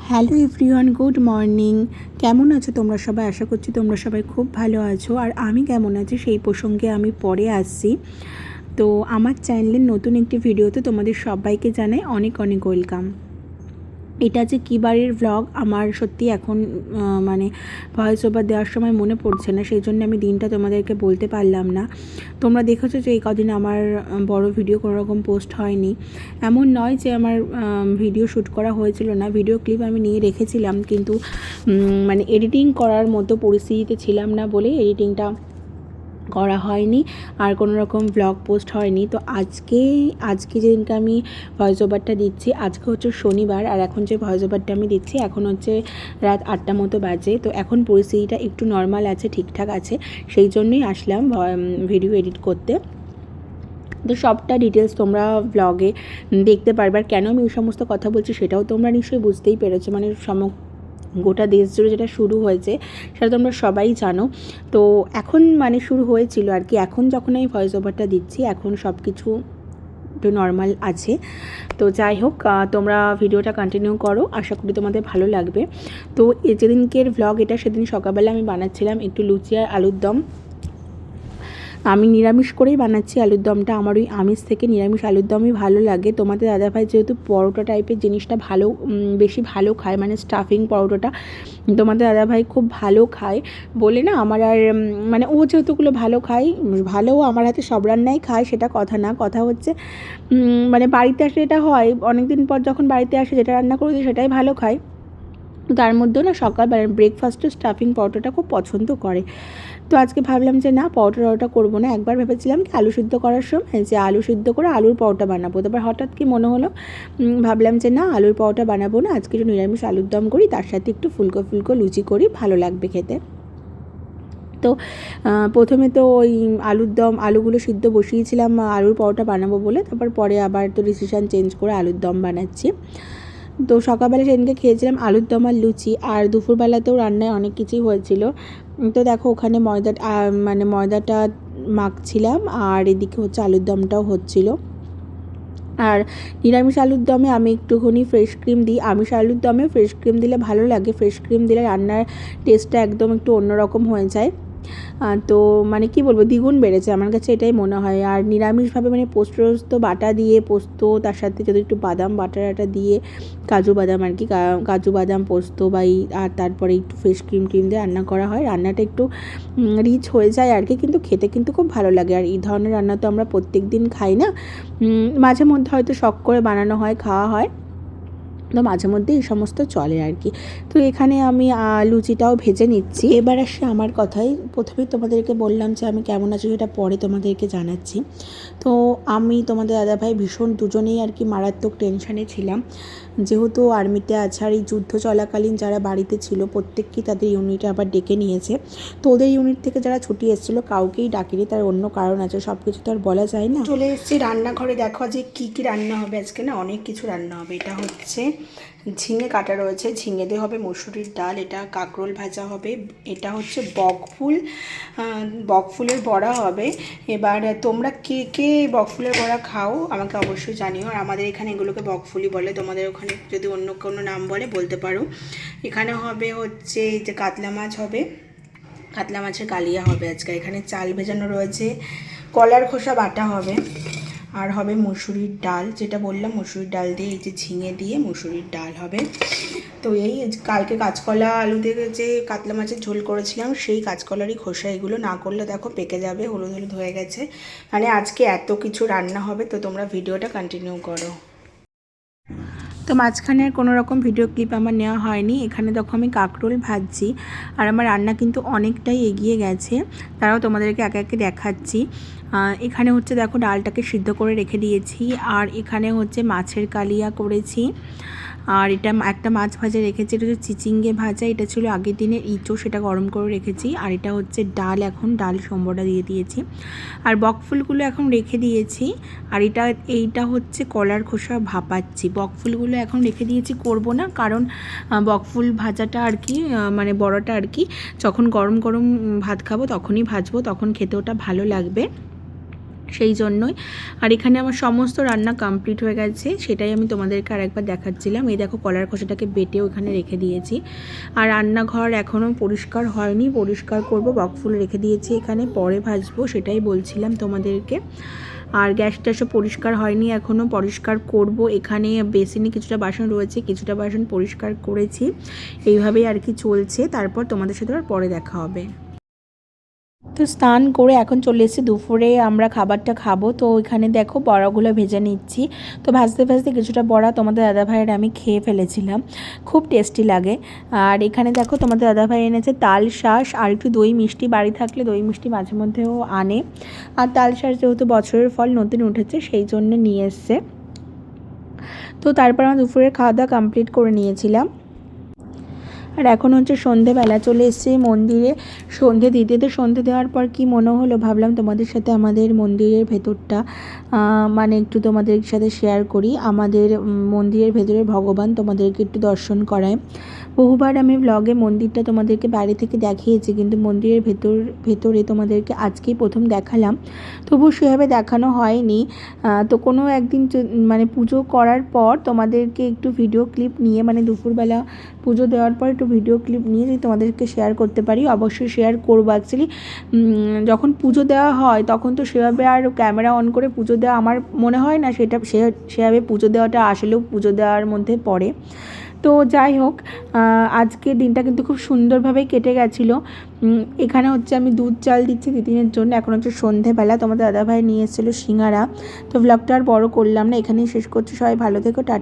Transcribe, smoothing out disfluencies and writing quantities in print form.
Hello everyone, good morning. কেমন আছো তোমরা সবাই? আশা করছি তোমরা সবাই খুব ভালো আছো। আর আমি কেমন আছি সেই প্রসঙ্গে আমি পরে আসছি। তো আমার চ্যানেলের নতুন একটি ভিডিওতে তোমাদের সবাইকে জানাই অনেক অনেক ওয়েলকাম। এটা যে কী বারের ভ্লগ আমার সত্যি এখন মানে ভয়েস ওভার দেওয়ার সময় মনে পড়ছে না, সেই জন্য আমি দিনটা তোমাদেরকে বলতে পারলাম না। তোমরা দেখেছো যে এই কদিন আমার বড় ভিডিও কোনো রকম পোস্ট হয়নি। এমন নয় যে আমার ভিডিও শ্যুট করা হয়েছিল না, ভিডিও ক্লিপ আমি নিয়ে রেখেছিলাম, কিন্তু মানে এডিটিং করার মতো পরিস্থিতিতে ছিলাম না বলে এডিটিংটা করা হয়নি, আর কোনো রকম ব্লগ পোস্ট হয়নি। তো আজকে যেদিনকে আমি ভয়েস ওভারটা দিচ্ছি, আজকে হচ্ছে শনিবার, আর এখন যে ভয়েস ওভারটা আমি দিচ্ছি এখন হচ্ছে রাত 8টা মতো বাজে। তো এখন পরিস্থিতিটা একটু নর্মাল আছে, ঠিকঠাক আছে, সেই জন্যই আসলাম ভিডিও এডিট করতে। তো সবটা ডিটেলস তোমরা ব্লগে দেখতে পারবে। আর কেন আমি এই সমস্ত কথা বলছি সেটাও তোমরা নিশ্চয়ই বুঝতেই পেরেছো, মানে গোটা দেশ জুড়ে যেটা শুরু হয়েছে সেটা তোমরা সবাই জানো। তো এখন মানে শুরু হয়েছিল আর কি, এখন যখন আমি ভয়েস ওভারটা দিচ্ছি এখন সব কিছু একটু নর্মাল আছে। তো যাই হোক, তোমরা ভিডিওটা কন্টিনিউ করো, আশা করি তোমাদের ভালো লাগবে। তো যেদিনকের ভ্লগ এটা, সেদিন সকালবেলা আমি বানাচ্ছিলাম একটু লুচি আর আলুর দম। আমি নিরামিষ করেই বানাচ্ছি আলুর দমটা, আমার ওই আমিষ থেকে নিরামিষ আলুর দমই ভালো লাগে। তোমাদের দাদাভাই যেহেতু পরোটা টাইপের জিনিসটা বেশি ভালো খায়, মানে স্টাফিং পরোটাটা তোমাদের দাদাভাই খুব ভালো খায় বলে না আমার আর মানে ও যেহেতুগুলো ভালো খায়, ভালো আমার হাতে সব রান্নাই খায় সেটা কথা না, কথা হচ্ছে মানে বাড়িতে আসলে এটা হয় অনেক দিন পর যখন বাড়িতে আসে যেটা রান্না করেছি সেটাই ভালো খায়। তার মধ্যেও না সকালবেলা ব্রেকফাস্টে স্টাফিং পরোটাটা খুব পছন্দ করে। তো আজকে ভাবলাম যে না, পরোটা করবো না। একবার ভেবেছিলাম কি আলু সিদ্ধ করার সময় যে আলু সিদ্ধ করে আলুর পরোটা বানাবো, তারপর হঠাৎ কি মনে হলো, ভাবলাম যে না, আলুর পরোটা বানাবো না, আজকে একটু নিরামিষ আলুর দম করি, তার সাথে একটু ফুলকো ফুলকো লুচি করি, ভালো লাগবে খেতে। তো প্রথমে তো ওই আলুগুলো সিদ্ধ বসিয়েছিলাম আলুর পরোটা বানাবো বলে, তারপর পরে আবার তো ডিসিশান চেঞ্জ করে আলুর দম বানাচ্ছি। তো সকালবেলা সেদিনকে খেয়েছিলাম আলুর দম আর লুচি, আর দুপুরবেলাতেও রান্নায় অনেক কিছুই হয়েছিল। তো দেখো ওখানে ময়দাটা মাখছিলাম, আর এদিকে হচ্ছে আলুর দমটাও হচ্ছিল। আর নিরামিষ আলুর দমে আমি একটুখানি ফ্রেশ ক্রিম দিই, আমিষ আলুর দমে ফ্রেশ ক্রিম দিলে ভালো লাগে, ফ্রেশ ক্রিম দিলে রান্নার টেস্টটা একদম একটু অন্যরকম হয়ে যায়। তো মানে কি বলবো, দ্বিগুণ বেড়েছে আমার কাছে এটাই মনে হয়। আর নিরামিষভাবে মানে পোস্ত বাটা দিয়ে, পোস্ত তার সাথে যদি একটু বাদাম বাটা দিয়ে, কাজু বাদাম আর কি, কাজু বাদাম পোস্ত বা আর তারপরে একটু ফ্রেশ ক্রিম দিয়ে রান্না করা হয়, রান্নাটা একটু রিচ হয়ে যায় আর কি, কিন্তু খেতে কিন্তু খুব ভালো লাগে। আর এই ধরনের রান্না তো আমরা প্রত্যেক দিন খাই না, মাঝে মধ্যে হয়তো শখ করে বানানো হয়, খাওয়া হয়, তো মাঝে মধ্যে এই সমস্ত চলে আর কি। তো এখানে আমি লুচিটাও ভেজে নিচ্ছি। এবার আসে আমার কথাই, প্রথমেই তোমাদেরকে বললাম যে আমি কেমন আছি সেটা পরে তোমাদেরকে জানাচ্ছি। তো আমি তোমাদের দাদাভাই ভীষণ দুজনেই আর কি মারাত্মক টেনশানে ছিলাম, যেহেতু আর্মিতে আছে, আর এই যুদ্ধ চলাকালীন যারা বাড়িতে ছিল প্রত্যেককেই তাদের ইউনিটে আবার ডেকে নিয়েছে। তো ওদের ইউনিট থেকে যারা ছুটি এসেছিলো কাউকেই ডাকেনি, তার অন্য কারণ আছে, সব কিছু তো আর বলা যায় না। চলে এসেছি রান্নাঘরে, দেখো যে কী কী রান্না হবে আজকে, না অনেক কিছু রান্না হবে। এটা হচ্ছে ঝিঙে কাটা রয়েছে, ঝিঙে দিয়ে হবে মসুরির ডাল, এটা কাঁকরোল ভাজা হবে, এটা হচ্ছে বকফুলের বড়া হবে। এবার তোমরা কে কে বকফুলের বড়া খাও আমাকে অবশ্যই জানিও, আর আমাদের এখানে এগুলোকে বকফুলই বলে, তোমাদের ওখানে যদি অন্য কোনো নাম বলতে পারো। এখানে হবে হচ্ছে যে কাতলা মাছ হবে, কাতলা মাছের কালিয়া হবে আজকে। এখানে চাল ভেজানো রয়েছে, কলার খোসা বাটা হবে, আর হবে মসুরির ডাল, যেটা বললাম মসুরির ডাল দিয়ে, এই যে ঝিঙে দিয়ে মসুরির ডাল হবে। তো এই কালকে কাঁচকলা আলু দিয়ে যে কাতলা মাছের ঝোল করেছিলাম সেই কাঁচকলারই খোসা, এগুলো না করলে দেখো পেকে যাবে, হলুদ হলুদ হয়ে গেছে। মানে আজকে এত কিছু রান্না হবে, তো তোমরা ভিডিওটা কন্টিনিউ করো। তো মাঝখানে আর কোনো রকম ভিডিও ক্লিপ আমার নেওয়া হয়নি। এখানে দেখো আমি কাঁকরোল ভাজছি, আর আমার রান্না কিন্তু অনেকটাই এগিয়ে গেছে, তারাও তোমাদেরকে একে একে দেখাচ্ছি। এখানে হচ্ছে দেখো ডালটাকে সিদ্ধ করে রেখে দিয়েছি, আর এখানে হচ্ছে মাছের কালিয়া করেছি, আর এটা একটা মাছ ভাজা রেখেছি, এটা হচ্ছে চিচিঙ্গে ভাজা, এটা ছিল আগের দিনের ইঁচো, সেটা গরম করে রেখেছি। আর এটা হচ্ছে ডাল, এখন ডাল সম্বরটা দিয়ে দিয়েছি, আর বকফুলগুলো এখন রেখে দিয়েছি। আর এইটা হচ্ছে কলার খোসা ভাপাচ্ছি। বকফুলগুলো এখন রেখে দিয়েছি, করব না, কারণ বকফুল ভাজাটা আর কি মানে বড়াটা আর কি যখন গরম গরম ভাত খাবো তখনই ভাজবো, তখন খেতে ওটা ভালো লাগবে, সেই জন্যই। আর এখানে আমার সমস্ত রান্না কমপ্লিট হয়ে গেছে, সেটাই আমি তোমাদেরকে আরেকবার দেখাচ্ছিলাম। এই দেখো কলার খোসাটাকে বেটে ওখানে রেখে দিয়েছি। আর রান্নাঘর এখনও পরিষ্কার হয়নি, পরিষ্কার করব। বকফুল রেখে দিয়েছি এখানে, পরে ভাজবো, সেটাই বলছিলাম তোমাদেরকে। আর গ্যাসটা সব পরিষ্কার হয়নি, এখনও পরিষ্কার করব। এখানে বেসিনে কিছুটা বাসন রয়েছে, কিছুটা বাসন পরিষ্কার করেছি। এইভাবেই আর কি চলছে। তারপর তোমাদের সাথে আর পরে দেখা হবে। তো স্নান করে এখন চলে এসেছি, দুপুরে আমরা খাবারটা খাবো। তো এখানে দেখো বড়াগুলো ভেজে নিচ্ছি। তো ভাজতে ভাজতে কিছুটা বড়া তোমাদের দাদাভাইয়ের আমি খেয়ে ফেলেছিলাম, খুব টেস্টি লাগে। আর এখানে দেখো তোমাদের দাদাভাই এনেছে তাল শাঁস আর একটু দই মিষ্টি। বাড়ি থাকলে দই মিষ্টি মাঝে মধ্যেও আনে। আর তাল শাঁস যেহেতু বছরের ফল নতুন উঠেছে, সেই জন্য নিয়ে এসছে। তো তারপর আমরা দুপুরের খাওয়া দাওয়া কমপ্লিট করে নিয়েছিলাম। আর এখন হচ্ছে সন্ধেবেলা, চলে এসেছি মন্দিরে সন্ধে দিতে। তো সন্ধে দেওয়ার পর কি মনে হলো, ভাবলাম তোমাদের সাথে আমাদের মন্দিরের ভেতরটা মানে একটু তোমাদের সাথে শেয়ার করি। আমাদের মন্দিরের ভেতরে ভগবান তোমাদেরকে একটু দর্শন করায়। বহুবার আমি ব্লগে মন্দিরটা তোমাদেরকে বাইরে থেকে দেখিয়েছি, কিন্তু মন্দিরের ভেতরে তোমাদেরকে আজকেই প্রথম দেখালাম। তবু সেভাবে দেখানো হয়নি। তো কোনো একদিন মানে পুজো করার পর তোমাদেরকে একটু ভিডিও ক্লিপ নিয়ে, মানে দুপুরবেলা পুজো দেওয়ার পর একটু ভিডিও ক্লিপ নিয়ে যদি তোমাদেরকে শেয়ার করতে পারি, অবশ্যই শেয়ার করবো। অ্যাকচুয়ালি যখন পুজো দেওয়া হয় তখন তো সেভাবে আর ক্যামেরা অন করে পুজো দেওয়া আমার মনে হয় না সেভাবে পুজো দেওয়াটা আসলেও পুজো দেওয়ার মধ্যে পড়ে। তো যাই হোক, আজকের দিনটা কিন্তু খুব সুন্দরভাবে কেটে গেছিলো। এখানে হচ্ছে আমি দুধ চাল দিচ্ছি দিদিনের জন্য। এখন হচ্ছে সন্ধেবেলা, তোমাদের দাদাভাই নিয়ে এসেছিলো সিঙ্গারা। তো ব্লগটা আর বড় করলাম না, এখানেই শেষ করছি। সবাই ভালো থেকো, টাটা।